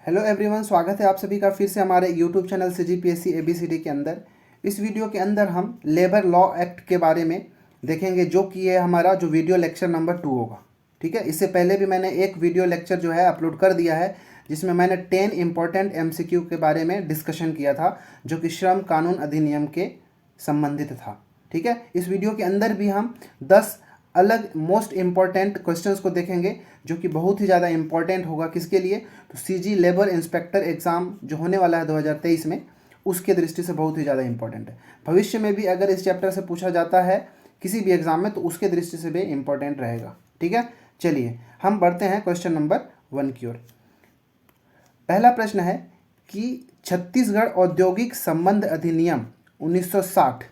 Hello everyone, स्वागत है आप सभी का फिर से हमारे यूट्यूब चैनल CGPSC ABCD के अंदर। इस वीडियो के अंदर हम लेबर लॉ एक्ट के बारे में देखेंगे, जो कि है हमारा जो वीडियो लेक्चर नंबर 2 होगा। ठीक है, इससे पहले भी मैंने एक वीडियो लेक्चर जो है अपलोड कर दिया है, जिसमें मैंने 10 इंपॉर्टेंट MCQ के बारे में डिस्कशन किया था, जो कि श्रम कानून अधिनियम के संबंधित था। ठीक है, इस वीडियो के अंदर भी हम 10 अलग मोस्ट इम्पॉर्टेंट क्वेश्चंस को देखेंगे, जो कि बहुत ही ज़्यादा इंपॉर्टेंट होगा किसके लिए, तो CG लेबर इंस्पेक्टर एग्ज़ाम जो होने वाला है 2023 में, उसके दृष्टि से बहुत ही ज़्यादा इंपॉर्टेंट है। भविष्य में भी अगर इस चैप्टर से पूछा जाता है किसी भी एग्ज़ाम में, तो उसके दृष्टि से भी इंपॉर्टेंट रहेगा। ठीक है, चलिए हम बढ़ते हैं क्वेश्चन नंबर 1 की ओर। पहला प्रश्न है कि छत्तीसगढ़ औद्योगिक संबंध अधिनियम 1960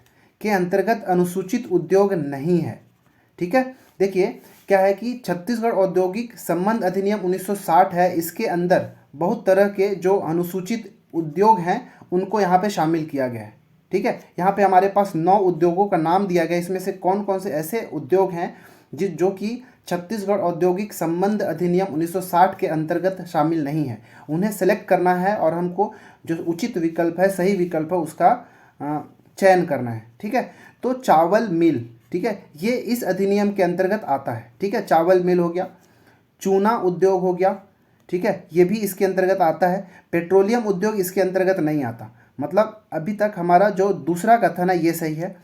के अंतर्गत अनुसूचित उद्योग नहीं है। ठीक है, देखिए क्या है कि छत्तीसगढ़ औद्योगिक संबंध अधिनियम 1960 है, इसके अंदर बहुत तरह के जो अनुसूचित उद्योग हैं उनको यहाँ पे शामिल किया गया है। ठीक है, यहाँ पे हमारे पास 9 उद्योगों का नाम दिया गया है। इसमें से कौन कौन से ऐसे उद्योग हैं जो कि छत्तीसगढ़ औद्योगिक संबंध अधिनियम 1960 के अंतर्गत शामिल नहीं है, उन्हें सेलेक्ट करना है और हमको जो उचित विकल्प है, सही विकल्प है, उसका चयन करना है। ठीक है, तो चावल मिल, ठीक है, ये इस अधिनियम के अंतर्गत आता है। ठीक है, चावल मिल हो गया, चूना उद्योग हो गया, ठीक है, ये भी इसके अंतर्गत आता है। पेट्रोलियम उद्योग इसके अंतर्गत नहीं आता। मतलब अभी तक हमारा जो दूसरा कथन है ये सही है।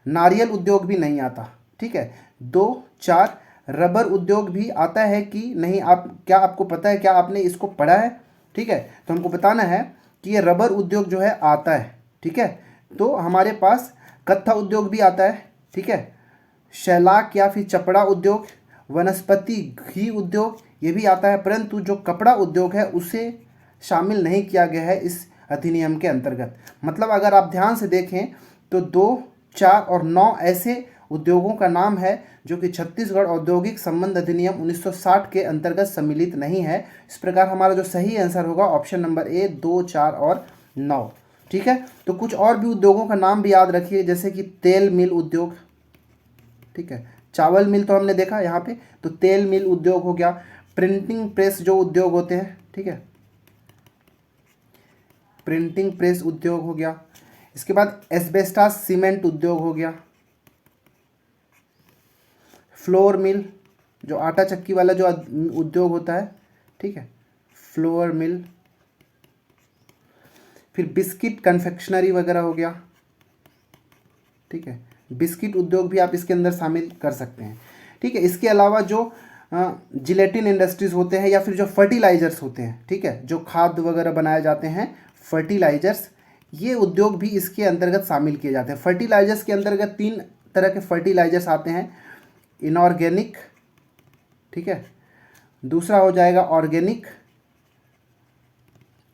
नारियल उद्योग भी नहीं आता। ठीक है, 2, 4 रबर उद्योग भी आता है कि नहीं, आपको पता है, क्या आपने इसको पढ़ा है? ठीक है, तो हमको बताना है कि ये रबर उद्योग जो है आता है। ठीक है, तो हमारे पास कत्था उद्योग भी आता है। ठीक है, शैलाक या फिर चपड़ा उद्योग, वनस्पति घी उद्योग ये भी आता है, परंतु जो कपड़ा उद्योग है उसे शामिल नहीं किया गया है इस अधिनियम के अंतर्गत। मतलब अगर आप ध्यान से देखें तो 2, 4 और 9 ऐसे उद्योगों का नाम है जो कि छत्तीसगढ़ औद्योगिक संबंध अधिनियम 1960 के अंतर्गत सम्मिलित नहीं है। इस प्रकार हमारा जो सही आंसर होगा ऑप्शन नंबर ए, 2, 4 और 9। ठीक है, तो कुछ और भी उद्योगों का नाम भी याद रखिए, जैसे कि तेल मिल उद्योग। ठीक है, चावल मिल तो हमने देखा यहाँ पे, तो तेल मिल उद्योग हो गया। प्रिंटिंग प्रेस जो उद्योग होते हैं, ठीक है, प्रिंटिंग प्रेस उद्योग हो गया। इसके बाद एस्बेस्टास सीमेंट उद्योग हो गया। फ्लोर मिल, जो आटा चक्की वाला जो उद्योग होता है, ठीक है, फ्लोर मिल। फिर बिस्किट कन्फेक्शनरी वगैरह हो गया। ठीक है, बिस्किट उद्योग भी आप इसके अंदर शामिल कर सकते हैं। ठीक है, इसके अलावा जो जिलेटिन इंडस्ट्रीज होते हैं या फिर जो फर्टिलाइजर्स होते हैं, ठीक है, जो खाद वगैरह बनाए जाते हैं, फर्टिलाइजर्स, ये उद्योग भी इसके अंतर्गत शामिल किए जाते हैं। फर्टिलाइजर्स के अंतर्गत 3 तरह के फर्टिलाइजर्स आते हैं, इनऑर्गेनिक, ठीक है, दूसरा हो जाएगा ऑर्गेनिक,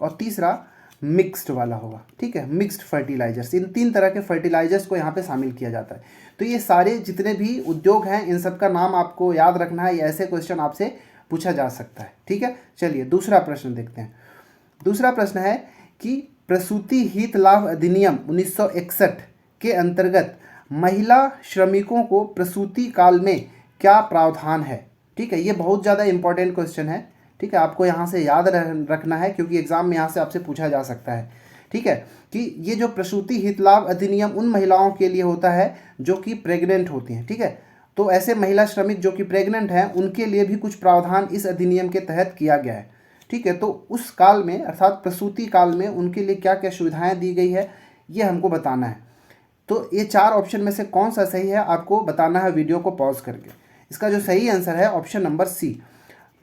और तीसरा मिक्स्ड वाला होगा। ठीक है, मिक्स्ड फर्टिलाइजर्स, इन 3 तरह के फर्टिलाइजर्स को यहाँ पे शामिल किया जाता है। तो ये सारे जितने भी उद्योग हैं, इन सब का नाम आपको याद रखना है, ये ऐसे क्वेश्चन आपसे पूछा जा सकता है। ठीक है, चलिए दूसरा प्रश्न देखते हैं। दूसरा प्रश्न है कि प्रसूति हित लाभ अधिनियम 1961 के अंतर्गत महिला श्रमिकों को प्रसूति काल में क्या प्रावधान है? ठीक है, ये बहुत ज़्यादा इंपॉर्टेंट क्वेश्चन है। ठीक है, आपको यहाँ से याद रखना है, क्योंकि एग्जाम में यहाँ से आपसे पूछा जा सकता है। ठीक है, कि ये जो प्रसूति हित लाभ अधिनियम उन महिलाओं के लिए होता है जो कि प्रेग्नेंट होती हैं। ठीक है, तो ऐसे महिला श्रमिक जो कि प्रेग्नेंट हैं, उनके लिए भी कुछ प्रावधान इस अधिनियम के तहत किया गया है। ठीक है, तो उस काल में अर्थात प्रसूति काल में उनके लिए क्या क्या सुविधाएं दी गई है, ये हमको बताना है। तो ये 4 ऑप्शन में से कौन सा सही है आपको बताना है वीडियो को पॉज करके। इसका जो सही आंसर है ऑप्शन नंबर सी,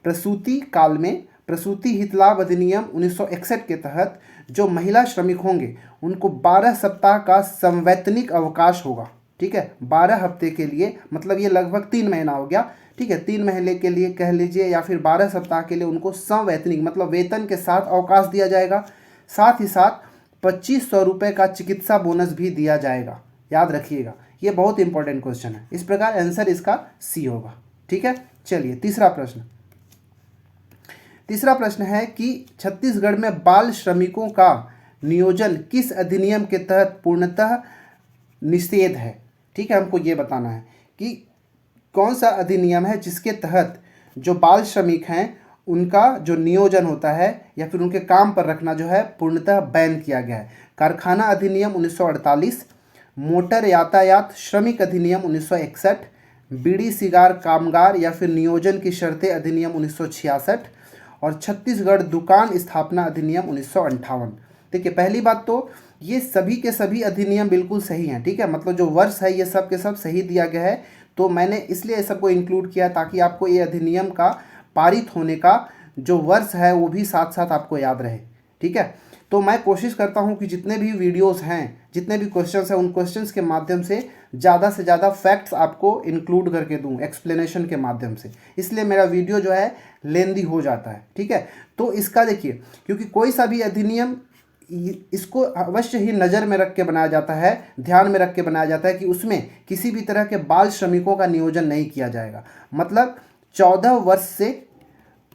प्रसूति काल में प्रसूति हित लाभ अधिनियम 1961 के तहत जो महिला श्रमिक होंगे उनको 12 सप्ताह का संवैतनिक अवकाश होगा। ठीक है, 12 हफ्ते के लिए, मतलब ये लगभग 3 महीना हो गया। ठीक है, 3 महीने के लिए कह लीजिए, या फिर 12 सप्ताह के लिए उनको संवैतनिक मतलब वेतन के साथ अवकाश दिया जाएगा। साथ ही साथ 2500 रुपये का चिकित्सा बोनस भी दिया जाएगा। याद रखिएगा, ये बहुत इंपॉर्टेंट क्वेश्चन है। इस प्रकार आंसर इसका सी होगा। ठीक है, चलिए तीसरा प्रश्न। तीसरा प्रश्न है कि छत्तीसगढ़ में बाल श्रमिकों का नियोजन किस अधिनियम के तहत पूर्णतः निषेध है? ठीक है, हमको ये बताना है कि कौन सा अधिनियम है जिसके तहत जो बाल श्रमिक हैं उनका जो नियोजन होता है या फिर उनके काम पर रखना जो है पूर्णतः बैन किया गया है। कारखाना अधिनियम 1948, मोटर यातायात श्रमिक अधिनियम 1961, बीड़ी सिगार कामगार या फिर नियोजन की शर्तें अधिनियम 1966 और छत्तीसगढ़ दुकान स्थापना अधिनियम 1958। देखिए, पहली बात तो ये सभी के सभी अधिनियम बिल्कुल सही हैं, ठीक है, मतलब जो वर्ष है ये सब के सब सही दिया गया है। तो मैंने इसलिए सबको इंक्लूड किया ताकि आपको ये अधिनियम का पारित होने का जो वर्ष है वो भी साथ साथ आपको याद रहे, ठीक है। तो मैं कोशिश करता हूँ कि जितने भी वीडियोस हैं, जितने भी क्वेश्चंस हैं, उन क्वेश्चंस के माध्यम से ज़्यादा फैक्ट्स आपको इंक्लूड करके दूँ एक्सप्लेनेशन के माध्यम से, इसलिए मेरा वीडियो जो है लेंदी हो जाता है, ठीक है। तो इसका देखिए, क्योंकि कोई सा भी अधिनियम इसको अवश्य ही नज़र में रख के बनाया जाता है, ध्यान में रख के बनाया जाता है कि उसमें किसी भी तरह के बाल श्रमिकों का नियोजन नहीं किया जाएगा। मतलब 14 वर्ष से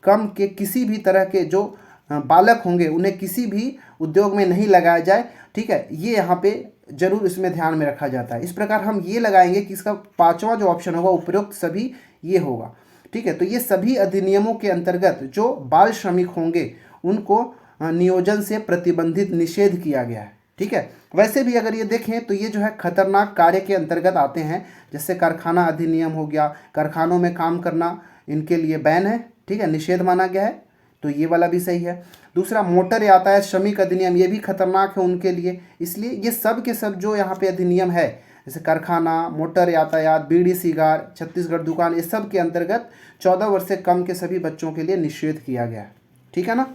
कम के किसी भी तरह के जो बालक होंगे उन्हें किसी भी उद्योग में नहीं लगाया जाए, ठीक है, ये यहाँ पे जरूर इसमें ध्यान में रखा जाता है। इस प्रकार हम ये लगाएंगे कि इसका 5वां जो ऑप्शन होगा उपरोक्त सभी ये होगा, ठीक है। तो ये सभी अधिनियमों के अंतर्गत जो बाल श्रमिक होंगे उनको नियोजन से प्रतिबंधित निषेध किया गया है, ठीक है। वैसे भी अगर ये देखें तो ये जो है खतरनाक कार्य के अंतर्गत आते हैं, जैसे कारखाना अधिनियम हो गया, कारखानों में काम करना इनके लिए बैन है, ठीक है, निषेध माना गया है, तो ये वाला भी सही है। दूसरा, मोटर यातायात श्रमिक अधिनियम, ये भी खतरनाक है उनके लिए, इसलिए ये सब के सब जो यहाँ पे अधिनियम है, जैसे कारखाना, मोटर यातायात, बीड़ी सिगार, छत्तीसगढ़ दुकान, ये सब के अंतर्गत 14 वर्ष से कम के सभी बच्चों के लिए निषेध किया गया है, ठीक है ना।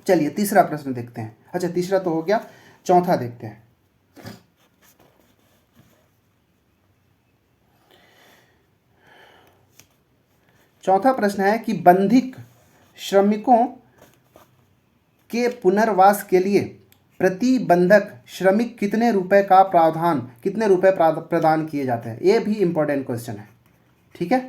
चलिए तीसरा प्रश्न देखते हैं। अच्छा, तीसरा तो हो गया, चौथा देखते हैं। चौथा प्रश्न है कि बंधिक श्रमिकों के पुनर्वास के लिए प्रतिबंधक श्रमिक कितने रुपए प्रदान किए जाते हैं। ये भी इंपॉर्टेंट क्वेश्चन है, ठीक है,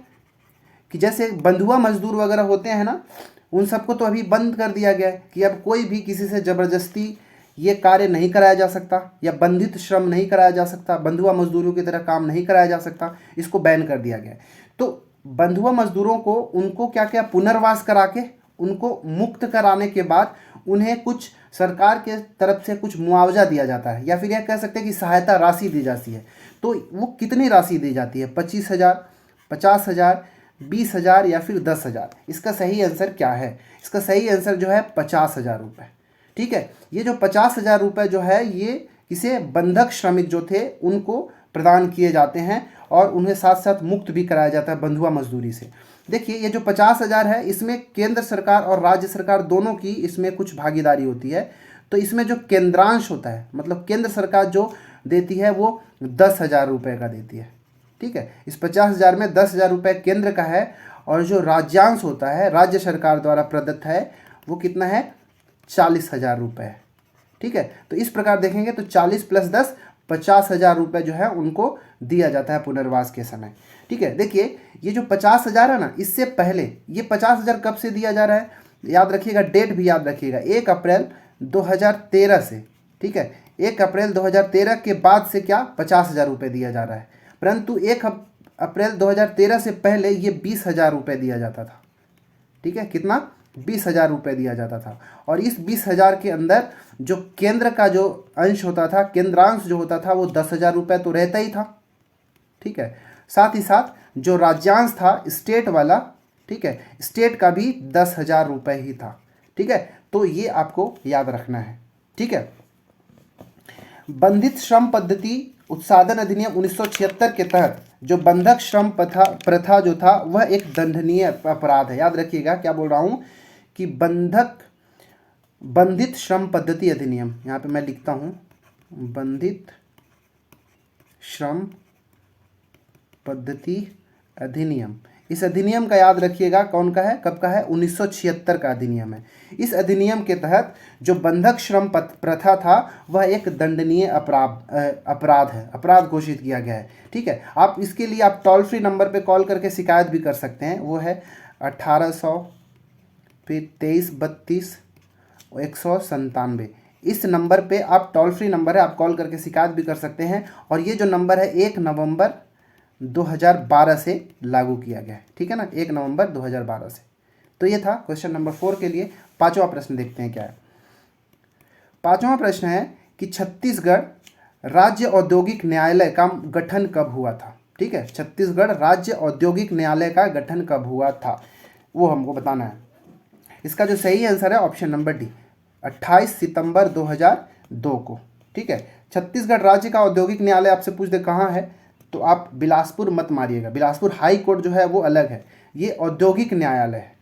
कि जैसे बंधुआ मजदूर वगैरह होते हैं ना, उन सबको तो अभी बंद कर दिया गया है कि अब कोई भी किसी से ज़बरदस्ती ये कार्य नहीं कराया जा सकता या बंधित श्रम नहीं कराया जा सकता, बंधुआ मजदूरों की तरह काम नहीं कराया जा सकता, इसको बैन कर दिया गया है। तो बंधुआ मजदूरों को उनको क्या क्या पुनर्वास करा के उनको मुक्त कराने के बाद उन्हें कुछ सरकार के तरफ से कुछ मुआवजा दिया जाता है, या फिर यह कह सकते हैं कि सहायता राशि दी जाती है। तो वो कितनी राशि दी जाती है, 25,000, 50,000, 20,000 या फिर 10,000। इसका सही आंसर क्या है? इसका सही आंसर जो है 50,000 रुपये, ठीक है। ये जो 50,000 रुपये जो है ये किसे बंधक श्रमिक जो थे उनको प्रदान किए जाते हैं और उन्हें साथ साथ मुक्त भी कराया जाता है बंधुआ मजदूरी से। देखिए, ये जो 50,000 है इसमें केंद्र सरकार और राज्य सरकार दोनों की इसमें कुछ भागीदारी होती है। तो इसमें जो केंद्रांश होता है, मतलब केंद्र सरकार जो देती है वो 10,000 रुपये का देती है, ठीक है। इस 50,000 में 10,000 रुपये केंद्र का है और जो राज्यांश होता है राज्य सरकार द्वारा प्रदत्त है वो कितना है, 40,000 रुपये, ठीक है। तो इस प्रकार देखेंगे तो 40 + 10 50,000 रुपये जो है उनको दिया जाता है पुनर्वास के समय, ठीक है। देखिए, ये जो 50,000 है ना, इससे पहले ये 50,000 कब से दिया जा रहा है, याद रखिएगा, डेट भी याद रखिएगा, 1 अप्रैल 2013 से, ठीक है। 1 अप्रैल 2013 के बाद से क्या 50,000 रुपये दिया जा रहा है, परंतु 1 अप्रैल 2013 से पहले ये 20,000 रुपये दिया जाता था, ठीक है। कितना, 20,000 रुपये दिया जाता था। और इस 20,000 के अंदर जो केंद्र का जो अंश होता था, केंद्रांश जो होता था वो 10,000 रुपये तो रहता ही था, ठीक है। साथ ही साथ जो राज्यांश था स्टेट वाला, ठीक है, स्टेट का भी 10,000 रुपये ही था, ठीक है। तो ये आपको याद रखना है, ठीक है। बंधित श्रम पद्धति उत्साधन अधिनियम 1976 के तहत जो बंधक श्रम प्रथा जो था वह एक दंडनीय अपराध है। याद रखिएगा क्या बोल रहा हूँ कि बंधित श्रम पद्धति अधिनियम, यहाँ पे मैं लिखता हूँ बंधित श्रम पद्धति अधिनियम। इस अधिनियम का याद रखिएगा कौन का है, कब का है, 1976 का अधिनियम है। इस अधिनियम के तहत जो बंधक श्रम प्रथा था वह एक दंडनीय अपराध है, अपराध घोषित किया गया है, ठीक है। आप इसके लिए आप टोल फ्री नंबर पे कॉल करके शिकायत भी कर सकते हैं, वो है 1800 फिर 2332 197। इस नंबर पे आप टोल फ्री नंबर है, आप कॉल करके शिकायत भी कर सकते हैं। और ये जो नंबर है 1 नवंबर 2012 से लागू किया गया है, ठीक है ना, 1 नवंबर 2012 से। तो ये था क्वेश्चन नंबर 4 के लिए। पांचवा प्रश्न देखते हैं क्या है। पांचवा प्रश्न है कि छत्तीसगढ़ राज्य औद्योगिक न्यायालय का गठन कब हुआ था। ठीक है, छत्तीसगढ़ राज्य औद्योगिक न्यायालय का गठन कब हुआ था वो हमको बताना है। इसका जो सही आंसर है ऑप्शन नंबर डी, 28 सितंबर 2002 को। ठीक है, छत्तीसगढ़ राज्य का औद्योगिक न्यायालय आपसे पूछ दे कहाँ है, तो आप बिलासपुर मत मारिएगा। बिलासपुर हाई कोर्ट जो है वो अलग है, ये औद्योगिक न्यायालय है।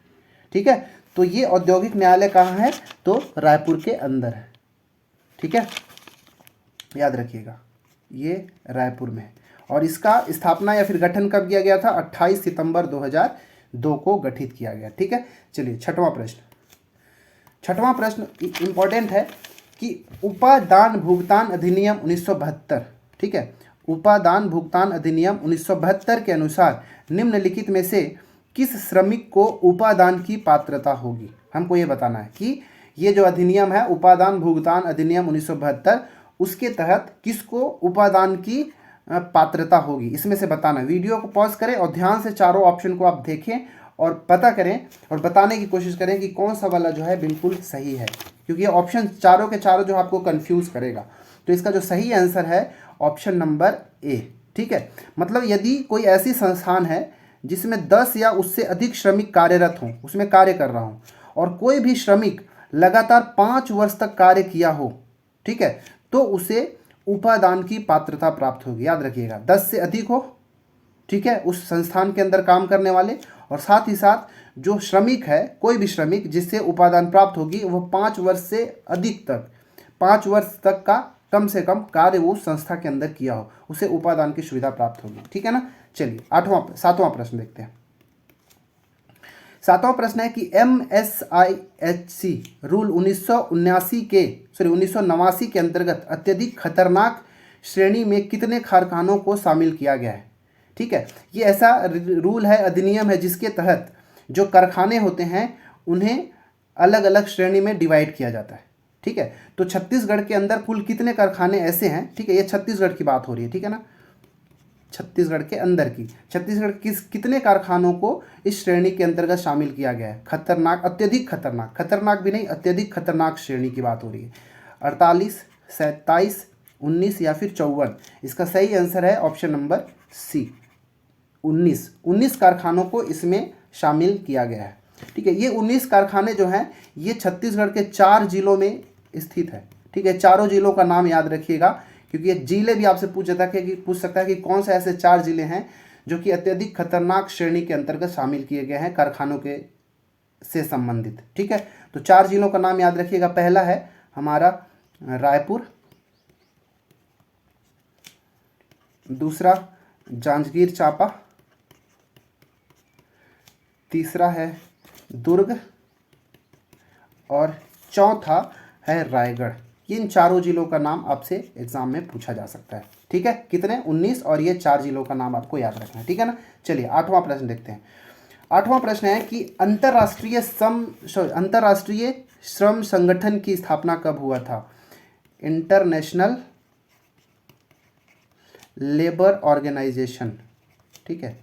ठीक है, तो ये औद्योगिक न्यायालय कहाँ है, तो रायपुर के अंदर है। ठीक है, याद रखिएगा ये रायपुर में है। और इसका स्थापना या फिर गठन कब किया गया था, 28 सितंबर 2002 को गठित किया गया। ठीक है, चलिए छठवां प्रश्न। छठवां प्रश्न इंपॉर्टेंट है कि उपादान भुगतान अधिनियम 1972, ठीक है, उपादान भुगतान अधिनियम 1972 के अनुसार निम्नलिखित में से किस श्रमिक को उपादान की पात्रता होगी। हमको ये बताना है कि ये जो अधिनियम है उपादान भुगतान अधिनियम 1972, उसके तहत किसको उपादान की पात्रता होगी, इसमें से बताना। वीडियो को पॉज करें और ध्यान से चारों ऑप्शन को आप देखें और पता करें और बताने की कोशिश करें कि कौन सा वाला जो है बिल्कुल सही है, क्योंकि ये ऑप्शन चारों के चारों जो आपको कंफ्यूज करेगा। तो इसका जो सही आंसर है ऑप्शन नंबर ए। ठीक है, मतलब यदि कोई ऐसी संस्थान है जिसमें 10 या उससे अधिक श्रमिक कार्यरत हों, उसमें कार्य कर रहा हूँ, और कोई भी श्रमिक लगातार 5 वर्ष तक कार्य किया हो, ठीक है, तो उसे उपादान की पात्रता प्राप्त होगी। याद रखिएगा 10 से अधिक हो, ठीक है, उस संस्थान के अंदर काम करने वाले, और साथ ही साथ जो श्रमिक है, कोई भी श्रमिक जिससे उपादान प्राप्त होगी वह 5 वर्ष से अधिक तक, 5 वर्ष तक का कम से कम कार्य वो संस्था के अंदर किया हो, उसे उपादान की सुविधा प्राप्त होगी। ठीक है ना। चलिए सातवां प्रश्न देखते हैं। सातवां प्रश्न है कि MSIHC रूल 1989 के अंतर्गत अत्यधिक खतरनाक श्रेणी में कितने कारखानों को शामिल किया गया है। ठीक है, ये ऐसा रूल है, अधिनियम है, जिसके तहत जो कारखाने होते हैं उन्हें अलग अलग श्रेणी में डिवाइड किया जाता है। ठीक है, तो छत्तीसगढ़ के अंदर कुल कितने कारखाने ऐसे हैं, ठीक है, ये छत्तीसगढ़ की बात हो रही है, ठीक है ना, छत्तीसगढ़ के अंदर की, छत्तीसगढ़ कितने कारखानों को इस श्रेणी के अंतर्गत शामिल किया गया है। खतरनाक, अत्यधिक खतरनाक, खतरनाक भी नहीं, अत्यधिक खतरनाक श्रेणी की बात हो रही है। 48, 27, 19 या फिर 54। इसका सही आंसर है ऑप्शन नंबर सी, 19 कारखानों को इसमें शामिल किया गया है। ठीक है, ये 19 कारखाने जो हैं ये छत्तीसगढ़ के 4 जिलों में स्थित है। ठीक है, चारों जिलों का नाम याद रखिएगा, क्योंकि ये जिले भी आपसे पूछ सकता है कि कौन से ऐसे 4 जिले हैं जो कि अत्यधिक खतरनाक श्रेणी के अंतर्गत शामिल किए गए हैं कारखानों के से संबंधित। ठीक है, तो 4 जिलों का नाम याद रखिएगा। पहला है हमारा रायपुर, दूसरा जांजगीर चांपा, तीसरा है दुर्ग, और चौथा है रायगढ़। इन चारों जिलों का नाम आपसे एग्जाम में पूछा जा सकता है। ठीक है, कितने, 19, और ये 4 जिलों का नाम आपको याद रखना है। ठीक है ना। चलिए 8वां प्रश्न देखते हैं। 8वां प्रश्न है कि अंतर्राष्ट्रीय श्रम संगठन की स्थापना कब हुआ था। इंटरनेशनल लेबर ऑर्गेनाइजेशन, ठीक है,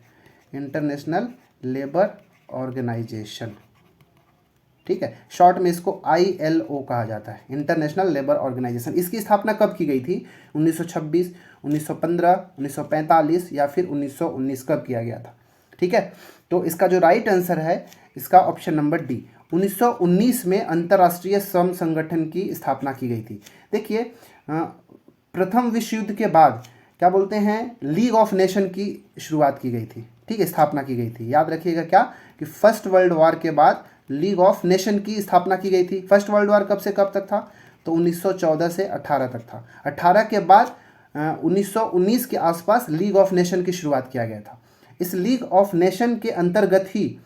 इंटरनेशनल लेबर ऑर्गेनाइजेशन, ठीक है, शॉर्ट में इसको ILO कहा जाता है, इंटरनेशनल लेबर ऑर्गेनाइजेशन। इसकी स्थापना कब की गई थी, 1926, 1915, 1945 या फिर 1919, कब किया गया था। ठीक है, तो इसका जो राइट आंसर है इसका ऑप्शन नंबर डी, 1919 में अंतर्राष्ट्रीय श्रम संगठन की स्थापना की गई थी। देखिए प्रथम विश्व युद्ध के बाद क्या बोलते हैं, लीग ऑफ नेशन की शुरुआत की गई थी। ठीक है, स्थापना की गई थी। याद रखिएगा क्या कि फर्स्ट वर्ल्ड वॉर के बाद लीग ऑफ नेशन की स्थापना की गई थी। फर्स्ट वर्ल्ड वॉर कब से कब तक था, तो 1914 से 18 तक था। 18 के बाद 1919 के आसपास लीग ऑफ नेशन की शुरुआत किया गया था। इस लीग ऑफ नेशन के अंतर्गत ही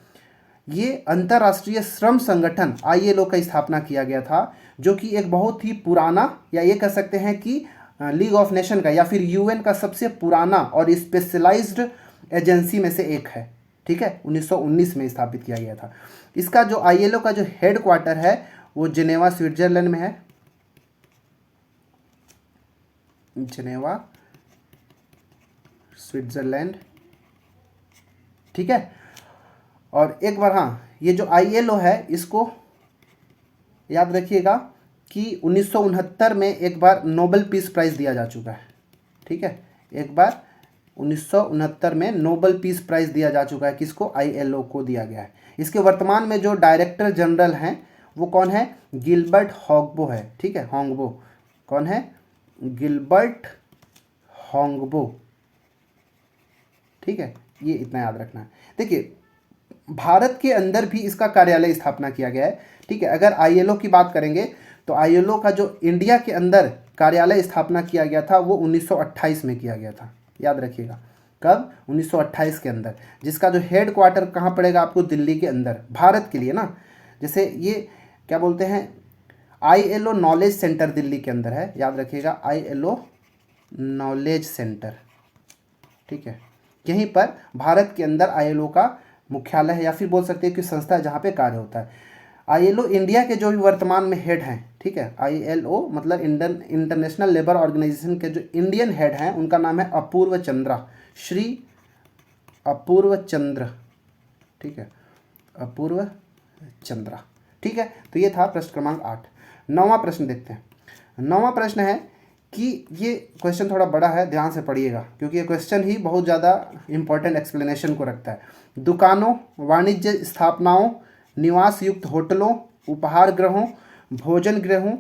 ये अंतर्राष्ट्रीय श्रम संगठन ILO का स्थापना किया गया था, जो कि एक बहुत ही पुराना, या ये कह सकते हैं कि लीग ऑफ नेशन का या फिर UN का सबसे पुराना और स्पेशलाइज्ड एजेंसी में से एक है। ठीक है, 1919 में स्थापित किया गया था। इसका जो ILO का जो हेड क्वार्टर है वो जिनेवा स्विट्जरलैंड में है, जिनेवा स्विट्जरलैंड। ठीक है, और एक बार हाँ, ये जो ILO है इसको याद रखिएगा कि 1969 में एक बार नोबेल पीस प्राइज़ दिया जा चुका है। ठीक है, एक बार 1969 में नोबेल पीस प्राइज़ दिया जा चुका है। किसको? ILO को दिया गया है। इसके वर्तमान में जो डायरेक्टर जनरल हैं वो कौन है? गिलबर्ट होंगबो है। ठीक है, होंगबो कौन है? Gilbert Houngbo. ठीक है, ये इतना याद रखना है। देखिए, भारत के अंदर भी इसका कार्यालय स्थापना किया गया है। ठीक है, अगर ILO की बात करेंगे तो ILO का जो इंडिया के अंदर कार्यालय स्थापना किया गया था वो 1928 में किया गया था। याद रखिएगा, कब? 1928 के अंदर, जिसका जो हेड क्वार्टर कहाँ पड़ेगा आपको? दिल्ली के अंदर, भारत के लिए ना। जैसे ये क्या बोलते हैं, ILO नॉलेज सेंटर दिल्ली के अंदर है। याद रखिएगा, ILO नॉलेज सेंटर। ठीक है, यहीं पर भारत के अंदर ILO का मुख्यालय है, या फिर बोल सकते हैं कि संस्था है जहाँ पे कार्य होता है। ILO इंडिया के जो भी वर्तमान में हेड हैं, ठीक है, ILO मतलब इंटरनेशनल लेबर ऑर्गेनाइजेशन के जो इंडियन हेड हैं उनका नाम है अपूर्व चंद्रा, श्री अपूर्व चंद्र। ठीक है, अपूर्व चंद्रा। ठीक है, तो ये था प्रश्न क्रमांक 8। 9वां प्रश्न देखते हैं। 9वां प्रश्न है कि ये क्वेश्चन थोड़ा बड़ा है, ध्यान से पढ़िएगा क्योंकि ये क्वेश्चन ही बहुत ज़्यादा इंपॉर्टेंट एक्सप्लेनेशन को रखता है। दुकानों, वाणिज्य स्थापनाओं, निवास युक्त होटलों, उपहार गृहों, भोजन गृहों,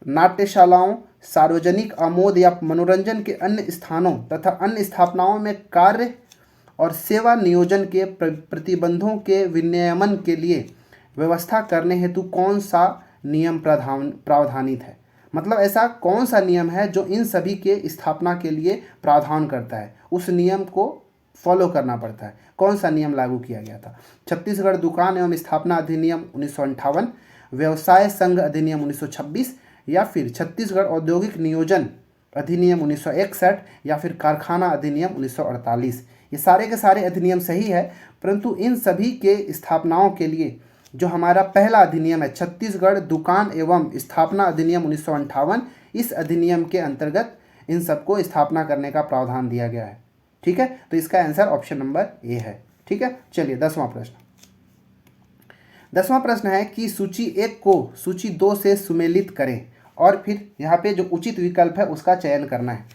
नाट्यशालाओं, सार्वजनिक आमोद या मनोरंजन के अन्य स्थानों तथा अन्य स्थापनाओं में कार्य और सेवा नियोजन के प्रतिबंधों के विनियमन के लिए व्यवस्था करने हेतु कौन सा नियम प्रावधानित है? मतलब ऐसा कौन सा नियम है जो इन सभी के स्थापना के लिए प्रावधान करता है, उस नियम को फॉलो करना पड़ता है। कौन सा नियम लागू किया गया था? छत्तीसगढ़ दुकान एवं स्थापना अधिनियम 1958, व्यवसाय संघ अधिनियम 1926, या फिर छत्तीसगढ़ औद्योगिक नियोजन अधिनियम 1961, या फिर कारखाना अधिनियम 1948। ये सारे के सारे अधिनियम सही है, परंतु इन सभी के स्थापनाओं के लिए जो हमारा पहला अधिनियम है छत्तीसगढ़ दुकान एवं स्थापना अधिनियम 1958, इस अधिनियम के अंतर्गत इन सबको स्थापना करने का प्रावधान दिया गया है। ठीक है, तो इसका आंसर ऑप्शन नंबर ए है। ठीक है, चलिए 10वां प्रश्न। 10वां प्रश्न है कि सूची 1 को सूची 2 से सुमेलित करें और फिर यहाँ पे जो उचित विकल्प है उसका चयन करना है।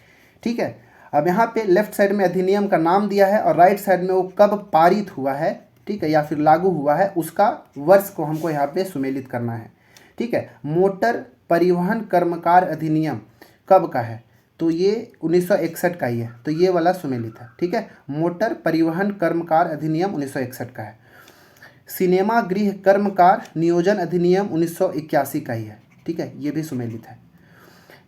ठीक है, अब यहाँ पे लेफ्ट साइड में अधिनियम का नाम दिया है और राइट साइड में वो कब पारित हुआ है, ठीक है, या फिर लागू हुआ है, उसका वर्ष को हमको यहाँ पे सुमेलित करना है। ठीक है, मोटर परिवहन कर्मकार अधिनियम कब का है? तो ये 1961 का ही है, तो ये वाला सुमेलित है। ठीक है, मोटर परिवहन कर्मकार अधिनियम 1961 का है। सिनेमा गृह कर्मकार नियोजन अधिनियम 1981 का ही है। ठीक है, ये भी सुमेलित है।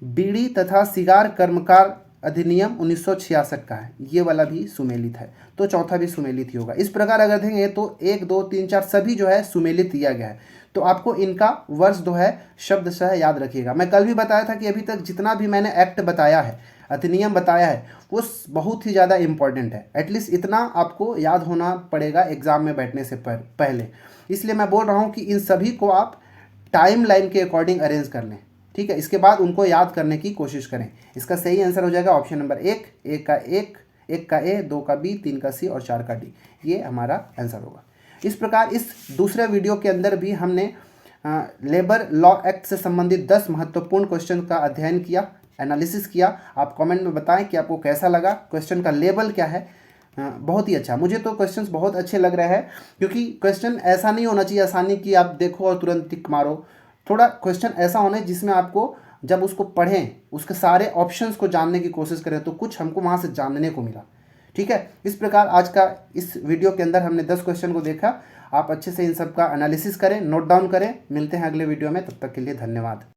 बीड़ी तथा सिगार कर्मकार अधिनियम 1966 का है, ये वाला भी सुमेलित है, तो चौथा भी सुमेलित ही होगा। इस प्रकार अगर देखेंगे तो 1, 2, 3, 4 सभी जो है सुमेलित दिया गया है, तो आपको इनका वर्ष जो है शब्दशः याद रखिएगा। मैं कल भी बताया था कि अभी तक जितना भी मैंने एक्ट बताया है, अधिनियम बताया है, वो बहुत ही ज़्यादा इंपॉर्टेंट है। एटलीस्ट इतना आपको याद होना पड़ेगा एग्जाम में बैठने से पहले, इसलिए मैं बोल रहा हूँ कि इन सभी को आप टाइम लाइन के अकॉर्डिंग अरेंज कर लें। ठीक है, इसके बाद उनको याद करने की कोशिश करें। इसका सही आंसर हो जाएगा ऑप्शन नंबर 1, 1 का ए, 2 का बी, 3 का सी और 4 का डी। ये हमारा आंसर होगा। इस प्रकार इस दूसरे वीडियो के अंदर भी हमने लेबर लॉ एक्ट से संबंधित 10 महत्वपूर्ण क्वेश्चन का अध्ययन किया, एनालिसिस किया। आप कमेंट में बताएं कि आपको कैसा लगा, क्वेश्चन का लेवल क्या है। बहुत ही अच्छा, मुझे तो क्वेश्चंस बहुत अच्छे लग रहे हैं, क्योंकि क्वेश्चन ऐसा नहीं होना चाहिए आसानी कि आप देखो और तुरंत टिक मारो। थोड़ा क्वेश्चन ऐसा होना है जिसमें आपको जब उसको पढ़ें उसके सारे ऑप्शंस को जानने की कोशिश करें, तो कुछ हमको वहाँ से जानने को मिला। ठीक है, इस प्रकार आज का इस वीडियो के अंदर हमने 10 क्वेश्चन को देखा। आप अच्छे से इन सब का एनालिसिस करें, नोट डाउन करें। मिलते हैं अगले वीडियो में, तब तक के लिए धन्यवाद।